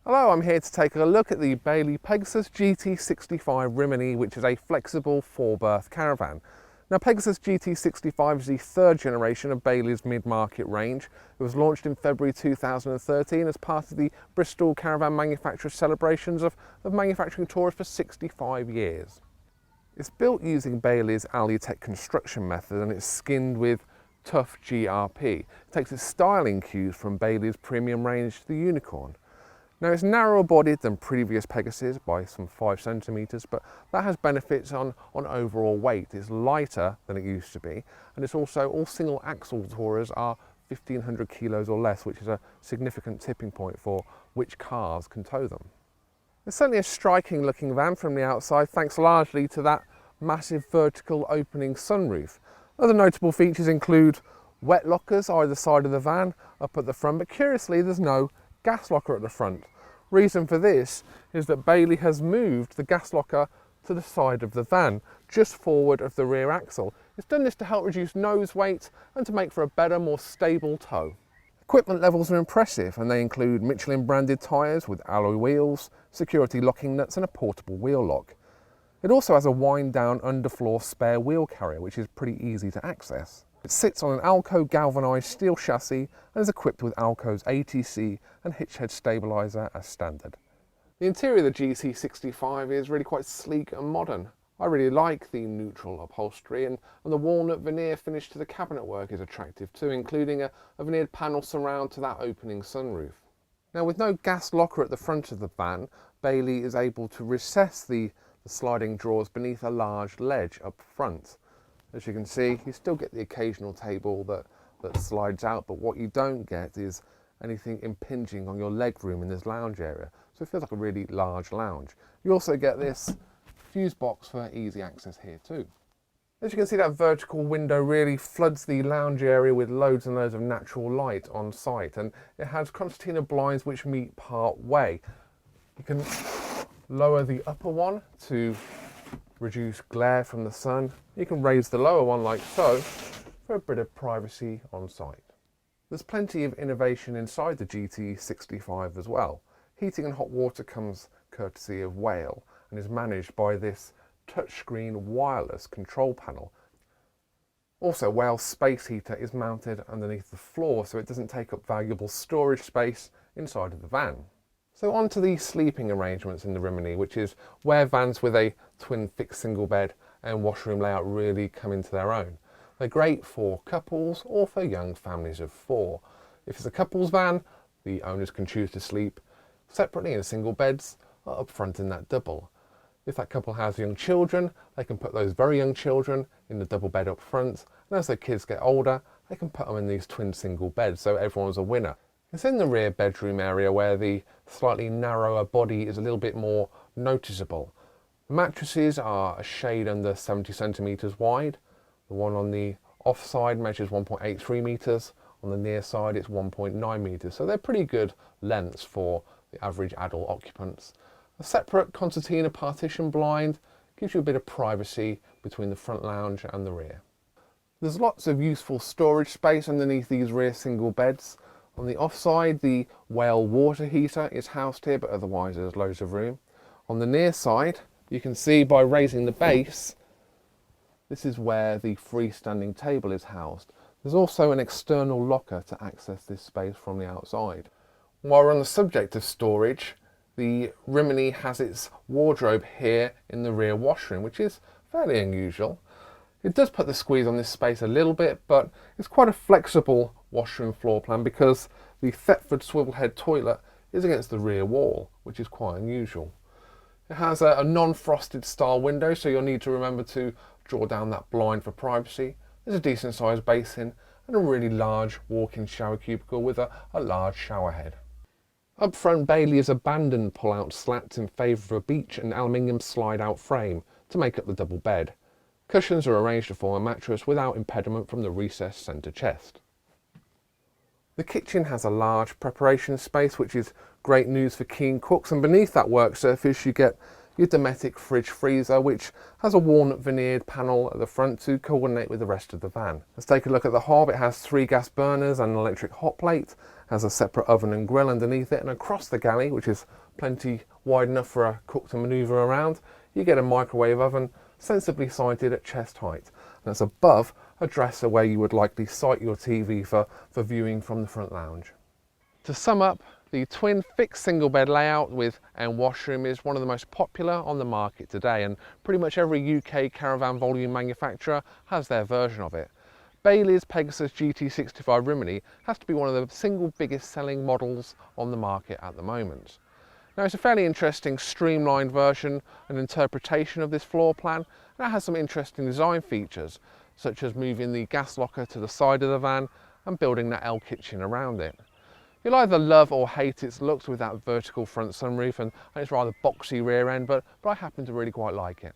Hello, I'm here to take a look at the Bailey Pegasus GT65 Rimini, which is a flexible 4-berth caravan. Now, Pegasus GT65 is the third generation of Bailey's mid-market range. It was launched in February 2013 as part of the Bristol Caravan Manufacturers celebrations of manufacturing tourists for 65 years. It's built using Bailey's Alutech construction method and it's skinned with tough GRP. It takes its styling cues from Bailey's premium range, the Unicorn. Now, it's narrower bodied than previous Pegasus by some 5 centimetres, but that has benefits on overall weight. It's lighter than it used to be, and it's also all single axle tourers are 1,500 kilos or less, which is a significant tipping point for which cars can tow them. It's certainly a striking looking van from the outside, thanks largely to that massive vertical opening sunroof. Other notable features include wet lockers either side of the van, up at the front, but curiously there's no gas locker at the front. Reason for this is that Bailey has moved the gas locker to the side of the van, just forward of the rear axle. It's done this to help reduce nose weight and to make for a better, more stable tow. Equipment levels are impressive and they include Michelin branded tyres with alloy wheels, security locking nuts and a portable wheel lock. It also has a wind down underfloor spare wheel carrier, which is pretty easy to access. It sits on an Alco galvanised steel chassis and is equipped with Alco's ATC and hitch head stabiliser as standard. The interior of the GT65 is really quite sleek and modern. I really like the neutral upholstery and the walnut veneer finish to the cabinetwork is attractive too, including a veneered panel surround to that opening sunroof. Now, with no gas locker at the front of the van, Bailey is able to recess the sliding drawers beneath a large ledge up front. As you can see, you still get the occasional table that slides out, but what you don't get is anything impinging on your legroom in this lounge area. So it feels like a really large lounge. You also get this fuse box for easy access here too. As you can see, that vertical window really floods the lounge area with loads and loads of natural light on site, and it has concertina blinds which meet part way. You can lower the upper one to reduce glare from the sun. You can raise the lower one like so for a bit of privacy on site. There's plenty of innovation inside the GT65 as well. Heating and hot water comes courtesy of Whale and is managed by this touchscreen wireless control panel. Also, Whale's space heater is mounted underneath the floor so it doesn't take up valuable storage space inside of the van. So on to the sleeping arrangements in the Rimini, which is where vans with a twin fixed single bed and washroom layout really come into their own. They're great for couples or for young families of 4. If it's a couple's van, the owners can choose to sleep separately in single beds or up front in that double. If that couple has young children, they can put those very young children in the double bed up front, and as their kids get older, they can put them in these twin single beds, so everyone's a winner. It's in the rear bedroom area where the slightly narrower body is a little bit more noticeable. The mattresses are a shade under 70 centimetres wide. The one on the off side measures 1.83 metres, on the near side it's 1.9 metres, so they're pretty good lengths for the average adult occupants. A separate concertina partition blind gives you a bit of privacy between the front lounge and the rear. There's lots of useful storage space underneath these rear single beds. On the offside, the Whale water heater is housed here, but otherwise there's loads of room. On the near side, you can see by raising the base, this is where the freestanding table is housed. There's also an external locker to access this space from the outside. While we're on the subject of storage, the Rimini has its wardrobe here in the rear washroom, which is fairly unusual. It does put the squeeze on this space a little bit, but it's quite a flexible washroom floor plan because the Thetford swivel head toilet is against the rear wall, which is quite unusual. It has a non-frosted style window, so you'll need to remember to draw down that blind for privacy. There's a decent sized basin and a really large walk-in shower cubicle with a large shower head. Up front, Bailey has abandoned pull-out slats in favour of a beech and aluminium slide-out frame to make up the double bed. Cushions are arranged to form a mattress without impediment from the recessed centre chest. The kitchen has a large preparation space, which is great news for keen cooks, and beneath that work surface you get your Dometic fridge freezer, which has a walnut veneered panel at the front to coordinate with the rest of the van. Let's take a look at the hob. It has 3 gas burners and an electric hot plate, has a separate oven and grill underneath it, and across the galley, which is plenty wide enough for a cook to manoeuvre around, you get a microwave oven sensibly sited at chest height. And that's above a dresser where you would likely site your TV for viewing from the front lounge. To sum up, the twin fixed single bed layout with and washroom is one of the most popular on the market today, and pretty much every UK caravan volume manufacturer has their version of it. Bailey's Pegasus GT65 Rimini has to be one of the single biggest selling models on the market at the moment. Now, it's a fairly interesting streamlined version and interpretation of this floor plan, and it has some interesting design features, such as moving the gas locker to the side of the van and building that L kitchen around it. You'll either love or hate its looks with that vertical front sunroof and its rather boxy rear end, but I happen to really quite like it.